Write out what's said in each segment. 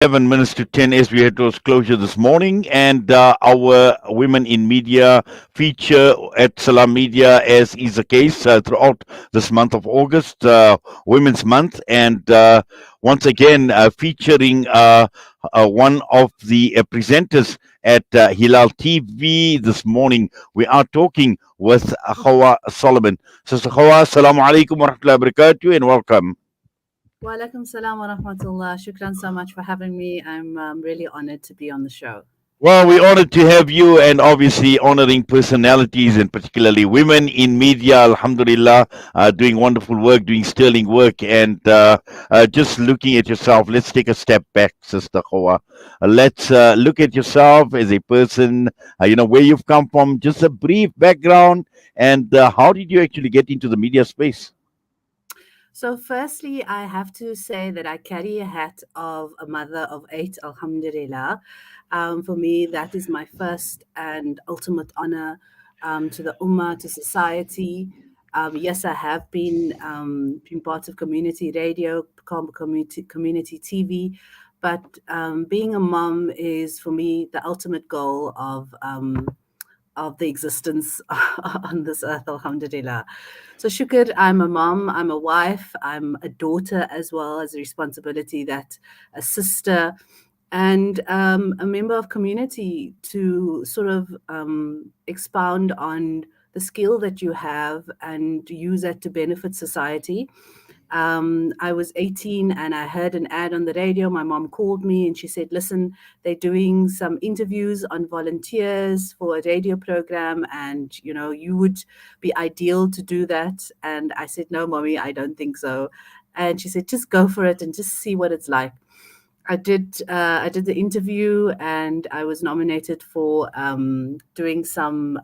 11 minutes to 10 as we head towards closure this morning, and our Women in Media feature at Salam Media, as is the case throughout this month of August, Women's Month, and once again featuring one of the presenters at Hilaal TV this morning. We are talking with Gouwah Solomon. Sister Gouwah, Assalamu alaikum wa rahmatullahi wa barakatuh, and welcome. Walaikum salam wa rahmatullah. Shukran so much for having me. I'm really honored to be on the show. Well, we're honored to have you, and obviously honoring personalities and particularly women in media, alhamdulillah, doing wonderful work, doing sterling work, and just looking at yourself. Let's take a step back, Sister Gouwah. Let's look at yourself as a person, where you've come from, just a brief background, and how did you actually get into the media space? So, firstly, I have to say that I carry a hat of a mother of eight, alhamdulillah. For me, that is my first and ultimate honor to the ummah, to society. Yes, I have been part of community radio, community TV, but being a mom is for me the ultimate goal of the existence on this earth, alhamdulillah. So shukr, I'm a mom, I'm a wife, I'm a daughter as well as a responsibility, that a sister, and a member of community to sort of expound on the skill that you have and use that to benefit society. I was 18 and I heard an ad on the radio. My mom called me and she said, listen, they're doing some interviews on volunteers for a radio program, and you would be ideal to do that. And I said, no, mommy, I don't think so. And she said, just go for it and just see what it's like. I did the interview and I was nominated for doing some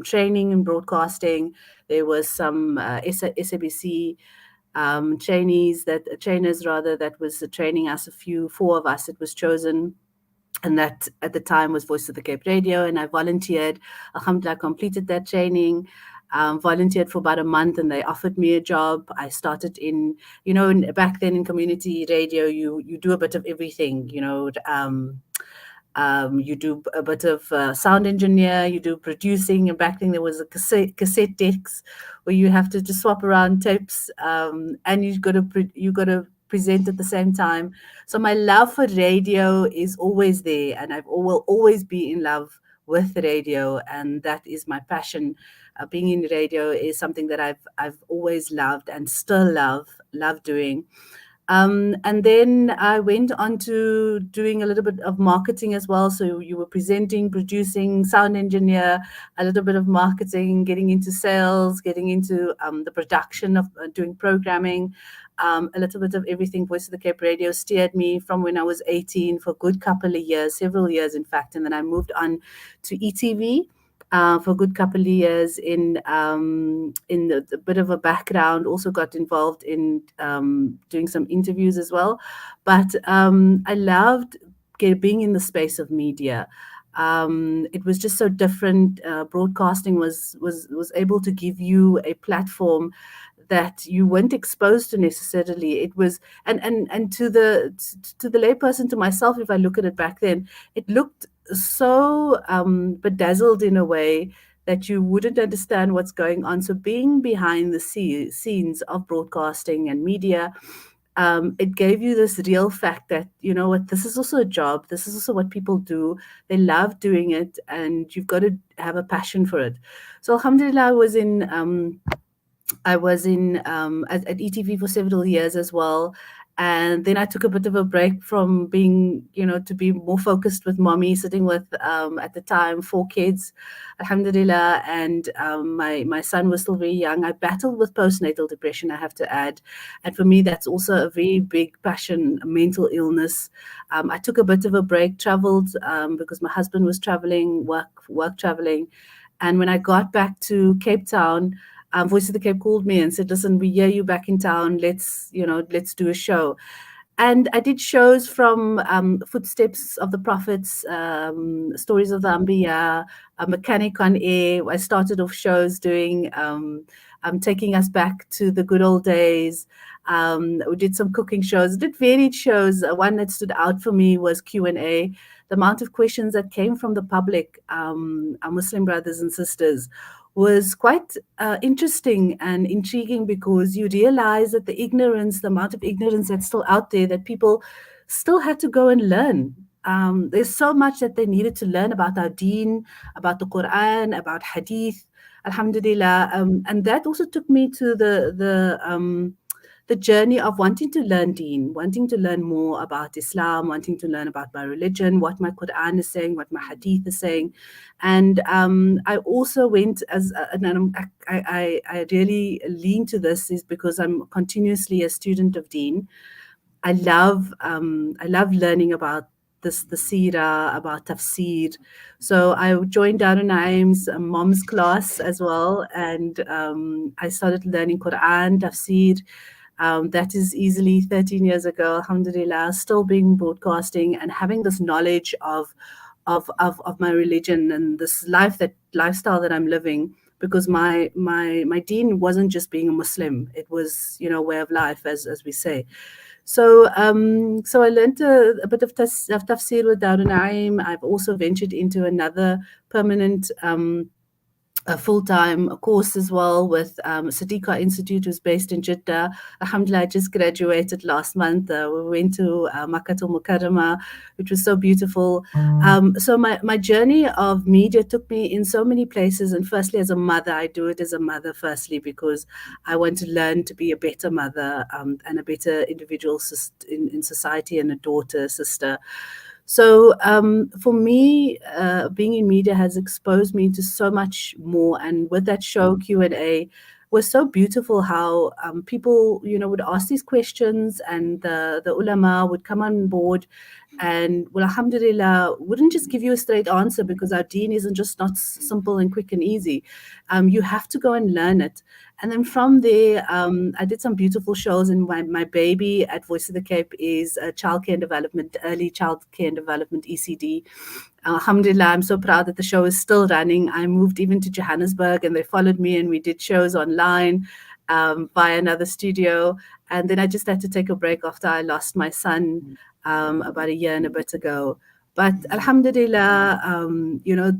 training in broadcasting. There was some SABC trainers rather, that was training us, four of us. It was chosen, and that at the time was Voice of the Cape Radio, and I volunteered. Alhamdulillah, completed that training. Volunteered for about a month, and they offered me a job. I started back then in community radio, you do a bit of everything. You do a bit of sound engineer, you do producing, and back then there was a cassette decks where you have to just swap around tapes, and you got to present at the same time. So my love for radio is always there, and will always be in love with radio, and that is my passion. Being in radio is something that I've always loved and still love doing. And then I went on to doing a little bit of marketing as well. So you were presenting, producing, sound engineer, a little bit of marketing, getting into sales, getting into the production of doing programming, a little bit of everything. Voice of the Cape Radio steered me from when I was 18 for a good couple of years, several years, in fact. And then I moved on to ETV for a good couple of years in the bit of a background. Also got involved in doing some interviews as well. But I loved being in the space of media. It was just so different. Broadcasting was able to give you a platform that you weren't exposed to necessarily. It was, and to the layperson, to myself, if I look at it back then, it looked so bedazzled in a way that you wouldn't understand what's going on. So being behind the scenes of broadcasting and media, it gave you this real fact that, you know what, this is also a job. This is also what people do. They love doing it, and you've got to have a passion for it. So alhamdulillah, at ETV for several years as well. And then I took a bit of a break from being, to be more focused with mommy, sitting with, at the time, four kids, alhamdulillah. And my son was still very young. I battled with postnatal depression, I have to add. And for me, that's also a very big passion, mental illness. I took a bit of a break, traveled, because my husband was traveling, work traveling. And when I got back to Cape Town, Voice of the Cape called me and said, listen, we hear you back in town. Let's do a show. And I did shows from Footsteps of the Prophets, Stories of the Ambiya, Mechanic on Air. I started off shows doing taking us back to the good old days. We did some cooking shows, did varied shows. One that stood out for me was Q&A. The amount of questions that came from the public, our Muslim brothers and sisters, was quite interesting and intriguing, because you realize that the amount of ignorance that's still out there, that people still had to go and learn. There's so much that they needed to learn about our deen, about the Quran, about hadith, alhamdulillah. And that also took me to the journey of wanting to learn deen, wanting to learn more about Islam, wanting to learn about my religion, what my Quran is saying, what my hadith is saying. And I also went I really lean to this, is because I'm continuously a student of deen. I love learning about the seerah, about tafsir. So I joined Darul Naim's mom's class as well, and I started learning Quran, tafsir. That is easily 13 years ago, alhamdulillah, still being broadcasting and having this knowledge of my religion and this lifestyle that I'm living, because my deen wasn't just being a Muslim, it was, way of life, as we say. So I learned a bit of tafsir with Darul Naim. I've also ventured into another permanent a full-time course as well with Sadiqa Institute, who's based in Jeddah. Alhamdulillah, I just graduated last month. We went to Makkah al Mukarramah, which was so beautiful. So my journey of media took me in so many places. And firstly, as a mother, I do it as a mother firstly, because I want to learn to be a better mother and a better individual in society, and a daughter, sister. So for me, being in media has exposed me to so much more. And with that show, Q&A, was so beautiful how people, would ask these questions, and the ulama would come on board, and, well, alhamdulillah, wouldn't just give you a straight answer, because our deen isn't just not simple and quick and easy. You have to go and learn it. And then from there, I did some beautiful shows. And my baby at Voice of the Cape is childcare and development, early childcare and development, ECD. Alhamdulillah, I'm so proud that the show is still running. I moved even to Johannesburg, and they followed me, and we did shows online via another studio. And then I just had to take a break after I lost my son about a year and a bit ago. But alhamdulillah,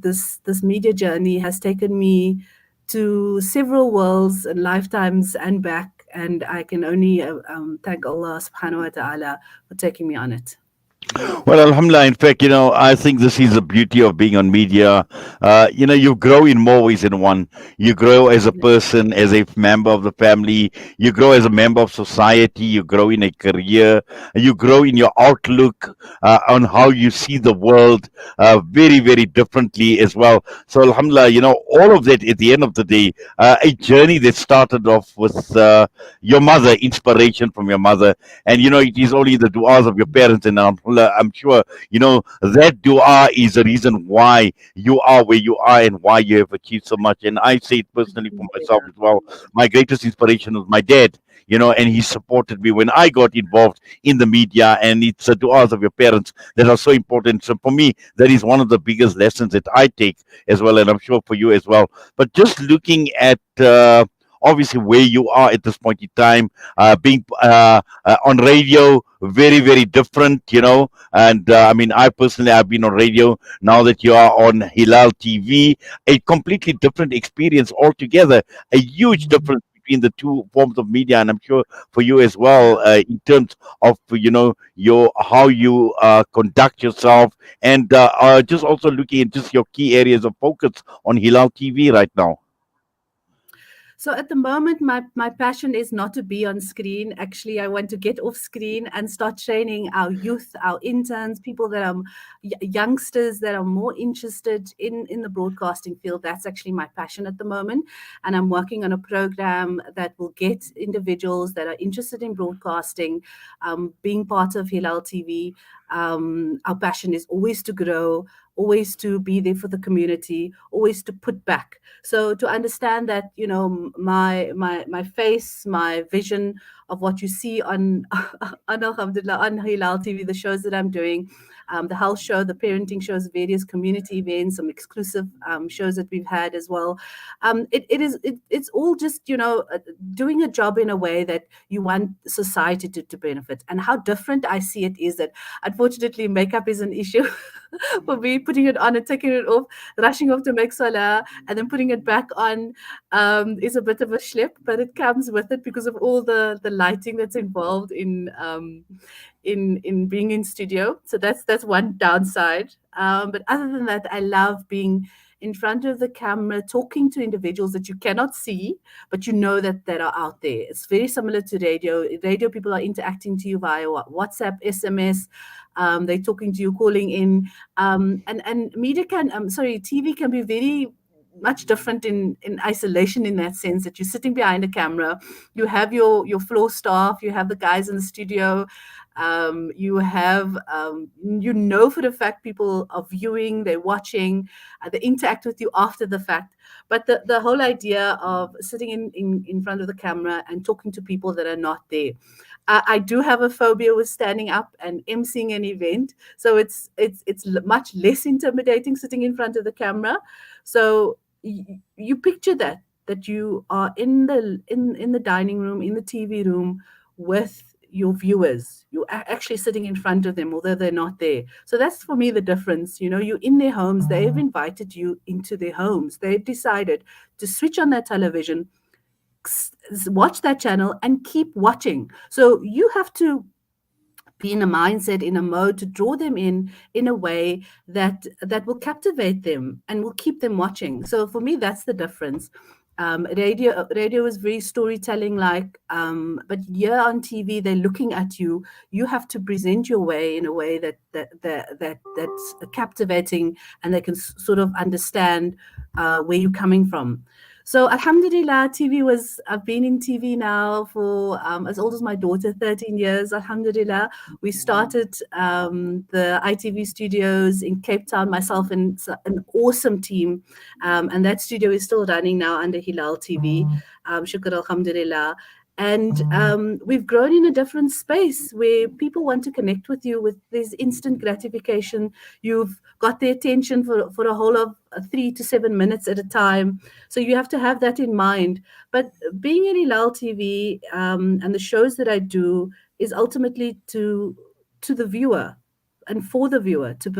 this media journey has taken me to several worlds and lifetimes and back. And I can only thank Allah subhanahu wa ta'ala for taking me on it. Well, Alhamdulillah, in fact, I think this is the beauty of being on media. You grow in more ways than one. You grow as a person, as a member of the family. You grow as a member of society. You grow in a career. You grow in your outlook on how you see the world very, very differently as well. So, Alhamdulillah, all of that at the end of the day, a journey that started off with your mother, inspiration from your mother. And, it is only the du'as of your parents, and I'm sure, that dua is the reason why you are where you are and why you have achieved so much. And I say it personally for myself as well. My greatest inspiration was my dad, and he supported me when I got involved in the media. And it's the du'as of your parents that are so important. So for me, that is one of the biggest lessons that I take as well. And I'm sure for you as well. But just looking at, obviously where you are at this point in time, being on radio, very, very different, and I mean, I've been on radio. Now that you are on Hilaal TV, a completely different experience altogether, a huge difference between the two forms of media. And I'm sure for you as well, in terms of, your how you conduct yourself, and just also looking at just your key areas of focus on Hilaal TV right now. So at the moment, my passion is not to be on screen. Actually, I want to get off screen and start training our youth, our interns, people that are youngsters that are more interested in the broadcasting field. That's actually my passion at the moment. And I'm working on a program that will get individuals that are interested in broadcasting, being part of Hilaal TV. Our passion is always to grow, always to be there for the community, always to put back. So to understand that, my face, my vision of what you see on on Alhamdulillah on Hilal TV, the shows that I'm doing, the health show, the parenting shows, various community events, some exclusive shows that we've had as well. It's all just doing a job in a way that you want society to benefit. And how different I see it is that unfortunately makeup is an issue for me, putting it on and taking it off, rushing off to make salah, and then putting it back on is a bit of a schlep, but it comes with it because of all the lighting that's involved in being in studio. So that's one downside. But other than that, I love being in front of the camera, talking to individuals that you cannot see, but you know that are out there. It's very similar to radio. Radio people are interacting to you via WhatsApp, SMS. They're talking to you, calling in, and media can, TV can be very much different in isolation, in that sense that you're sitting behind a camera, you have your floor staff, you have the guys in the studio, you have for the fact people are viewing, they're watching, they interact with you after the fact. But the whole idea of sitting in front of the camera and talking to people that are not there, I do have a phobia with standing up and emceeing an event, so it's much less intimidating sitting in front of the camera. So you picture that you are in the dining room, in the TV room with your viewers. You're actually sitting in front of them, although they're not there. So that's for me the difference. You're in their homes. They've invited you into their homes. They've decided to switch on their television, watch that channel, and keep watching. So you have to be in a mindset, in a mode to draw them in a way that will captivate them and will keep them watching. So for me, that's the difference. Radio is very storytelling like, but here on TV they're looking at you. You have to present your way in a way that's captivating, and they can sort of understand where you're coming from. So Alhamdulillah, I've been in TV now for as old as my daughter, 13 years, Alhamdulillah. We started the ITV studios in Cape Town, myself and an awesome team. And that studio is still running now under Hilaal TV. Shukr Alhamdulillah. And we've grown in a different space where people want to connect with you with this instant gratification. You've got their attention for a whole of 3 to 7 minutes at a time. So you have to have that in mind. But being in Hilaal TV and the shows that I do is ultimately to the viewer and for the viewer to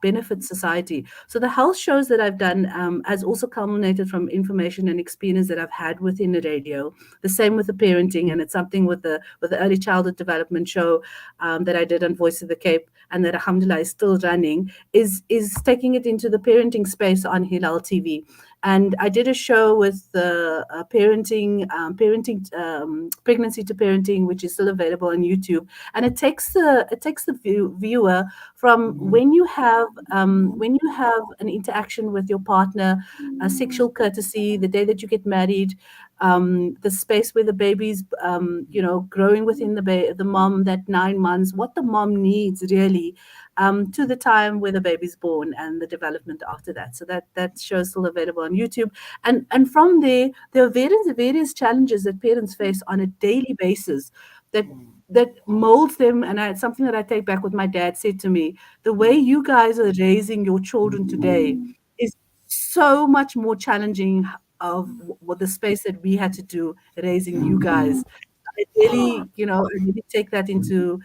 benefit society. So the health shows that I've done has also culminated from information and experience that I've had within the radio. The same with the parenting, and it's something with the early childhood development show that I did on Voice of the Cape, and that alhamdulillah is still running, is taking it into the parenting space on Hilaal TV. And I did a show with the pregnancy to parenting, which is still available on YouTube. And it takes the viewer from when you have an interaction with your partner, sexual courtesy, the day that you get married, the space where the baby's growing within the mom, that 9 months, what the mom needs really, to the time where the baby's born and the development after that. So that show is still available on YouTube. And from there are various challenges that parents face on a daily basis that molds them. And it's something that I take back, what my dad said to me: the way you guys are raising your children today is so much more challenging of what the space that we had to do raising you guys. I really take that into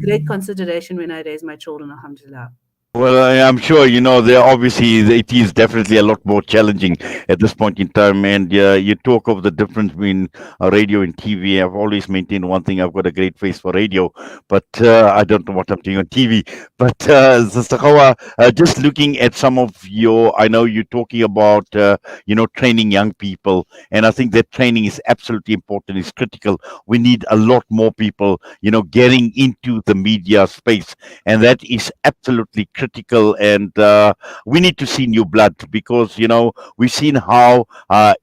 great consideration when I raise my children, alhamdulillah. Well, I'm sure there obviously it is definitely a lot more challenging at this point in time. And you talk of the difference between radio and TV. I've always maintained one thing: I've got a great face for radio, but I don't know what I'm doing on TV. But Sister Gouwah, just looking at some of I know you're talking about training young people, and I think that training is absolutely important. It's critical. We need a lot more people getting into the media space, and that is absolutely critical critical, and we need to see new blood, because we've seen how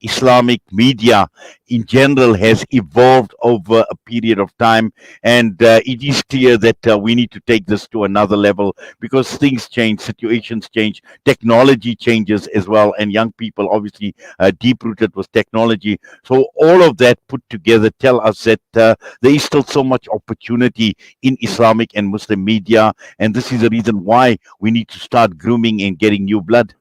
Islamic media in general has evolved over a period of time, and it is clear that we need to take this to another level, because things change, situations change, technology changes as well, and young people obviously deep rooted with technology. So all of that put together tell us that there is still so much opportunity in Islamic and Muslim media, and this is the reason why we need to start grooming and getting new blood.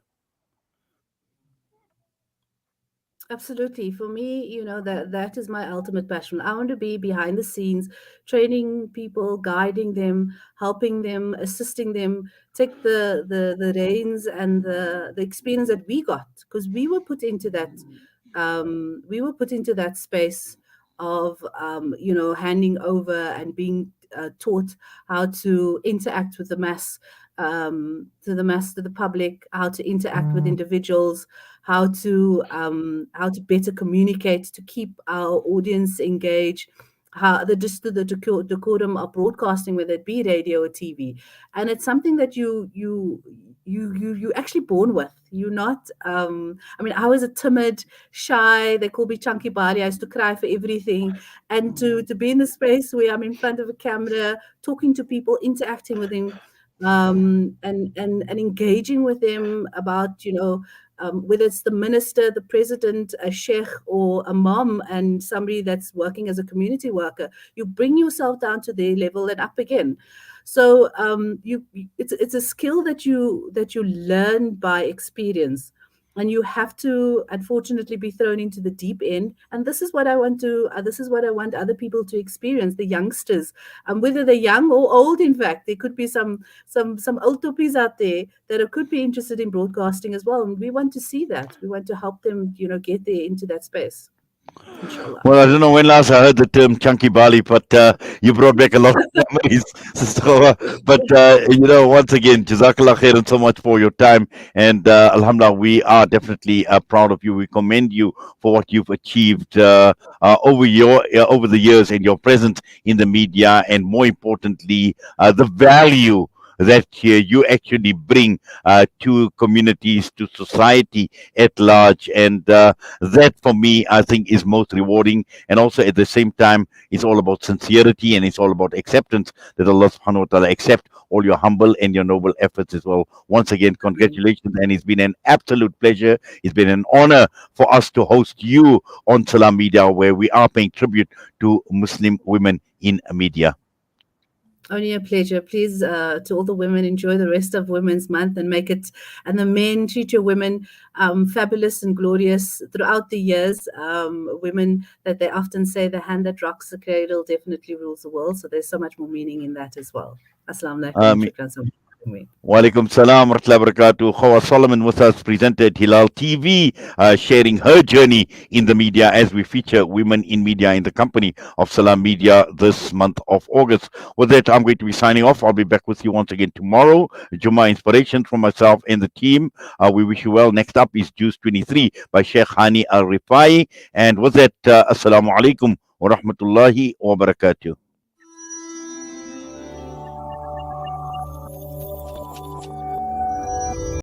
Absolutely. For me, that is my ultimate passion. I want to be behind the scenes, training people, guiding them, helping them, assisting them, take the reins and the experience that we got, because we were put into that space of handing over and being taught how to interact with the mass, to the public, how to interact with individuals, how to better communicate to keep our audience engaged, how the decorum of broadcasting, whether it be radio or TV. And it's something that you actually born with. You're not I mean, I was a timid, shy, they call me Chunky Bali. I used to cry for everything. And to be in the space where I'm in front of a camera, talking to people, interacting with them, and engaging with them about, whether it's the minister, the president, a sheikh, or a mom, and somebody that's working as a community worker, you bring yourself down to their level and up again. So it's a skill that you learn by experience, and you have to unfortunately be thrown into the deep end. And this is what I want other people to experience, the youngsters, whether they're young or old. In fact, there could be some old tuppies out there that could be interested in broadcasting as well, and we want to see that. We want to help them, get there into that space, inshallah. Well, I don't know when last I heard the term chunky Bali, but you brought back a lot of memories. So, but once again, Jazakallah khairan so much for your time, and Alhamdulillah, we are definitely proud of you. We commend you for what you've achieved over the years, and your presence in the media, and more importantly, the value that you actually bring to communities, to society at large, and that for me, I think, is most rewarding. And also at the same time, it's all about sincerity, and it's all about acceptance, that Allah subhanahu wa ta'ala accept all your humble and your noble efforts as well. Once again, congratulations, and it's been an absolute pleasure. It's been an honor for us to host you on Salam Media, where we are paying tribute to Muslim women in media. Only a pleasure. Please, to all the women, enjoy the rest of Women's Month and and the men, treat your women fabulous and glorious throughout the years. Women, that they often say, the hand that rocks the cradle definitely rules the world. So there's so much more meaning in that as well. Assalamu alaikum. Um, Shukran so much for having me. Walaikum salam wa rahmatullahi wa barakatuh. Gouwah Solomon with us, presented Hilaal TV, sharing her journey in the media as we feature women in media in the company of Salam Media this month of August. With that, I'm going to be signing off. I'll be back with you once again tomorrow. Juma inspiration from myself and the team. We wish you well. Next up is Juice 23 by Sheikh Hani Al Rifai. And with that, Assalamu alaikum wa rahmatullahi wa barakatuh.